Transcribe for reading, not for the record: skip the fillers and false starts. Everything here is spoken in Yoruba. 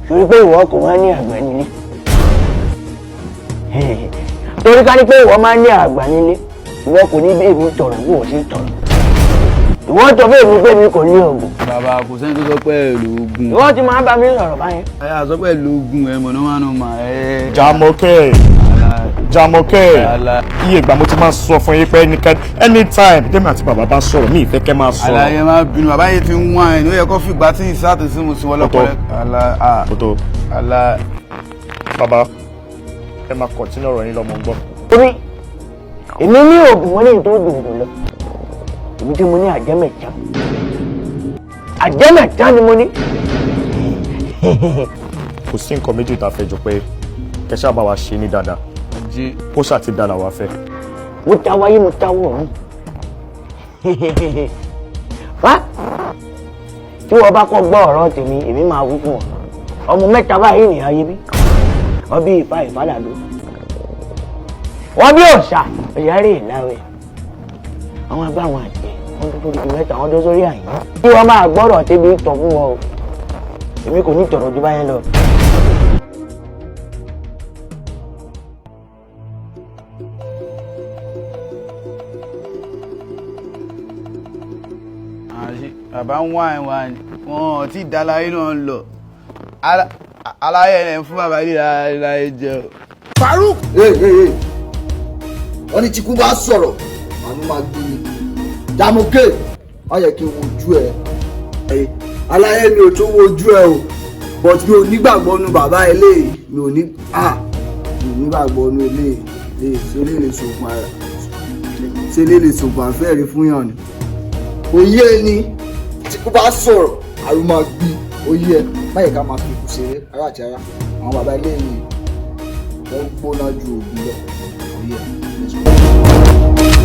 torí pé ìwọ kò máa ní àgbà nílé torí ká ní pé ìwọ máa ní àgbà nílé ìwọ kò ní bẹ́ẹ̀ mi tọrọ bí wọ́n ṣe tọrọ ìwọ tó bẹ́ẹ̀ mi pé mi kò ní oògùn. bàbá kò sẹ́ni tó sọ pé ẹ̀lú ogun. ìwọ ti máa bá mi sọ̀rọ̀ báyẹn. ẹ àsọ pé ẹ̀lú ogun ẹ mọ̀ náà mà ẹ. Jàmọ̀kẹ́ iye ìgbà mo ti máa sọ fún yín pé anytime tèmi àti bàbá bá sọ̀rọ̀ mi ìfẹ́ kẹ́ máa sọ̀rọ̀. àlàyé máa bínú bàbá yìí ti ń wá ẹ̀ ní ó yẹ kó fìgbà tí ìsáàtì sí mo sí wọn lọ́pọ̀ rẹ̀. bàbá ẹ máa kọ̀tínú ọ̀rọ̀ yín lọ́mọ gbọ́. torí èmi ní oògùn wọn ní tó dùndùn lọ èmi tí mo ní àjẹmẹ̀tán ni mo ní. kò sí nǹkan méjì tá a fẹ́ jọ pé kẹ́sà bá wa ṣe ní dáadáa kó ṣáà ti dára wá fẹ́. mo ta wáyé mo ta wọ̀ wá tí wọ́n bá kọ́ gbọ́ ọ̀rọ̀ tèmi èmi máa wí fún ọ ọmọ mẹ́ta báyìí nìyá ayé bí wọ́n bí ìfàdàdó wọ́n bí ọ̀sà ìyáre ìláwẹ̀ àwọn abáwọn àjẹ́ wọ́n tó tóbi mẹ́ta wọ́n tó sórí àyè tí wọ́n máa gbọ́rọ̀ tẹ́bi tọ̀ fún wọn o èmi kò ní tọ̀rọ̀ ju báyẹn lọ. bàbá ń wá ẹ̀ wá ni wọn ò tí ì dá láyé náà lọ aláyẹ ẹ̀ fún bàbá yìí láyé jẹ o. Faruk wọ́n ní tí kú bá sọ̀rọ̀ àánú máa gbé mi Jàmọ̀kẹ́ wọ́n yẹ kí n wojú ẹ aláyẹ mi ò tó wojú ẹ o but mi ò nígbàgbọ́ nu bàbá eléyìí mi ò nígbàgbọ́ nu eléyìí ṣe lè sògùn àfẹ́rí fún yàn ni òye ni tí kú bá sọ̀rọ̀ àrùn máa gbé òye ẹ báyìí ká máa fi kù ṣeré ara àti ara àwọn bàbá eléyìí wọ́n gbóná ju òògùn lọ òye ẹ.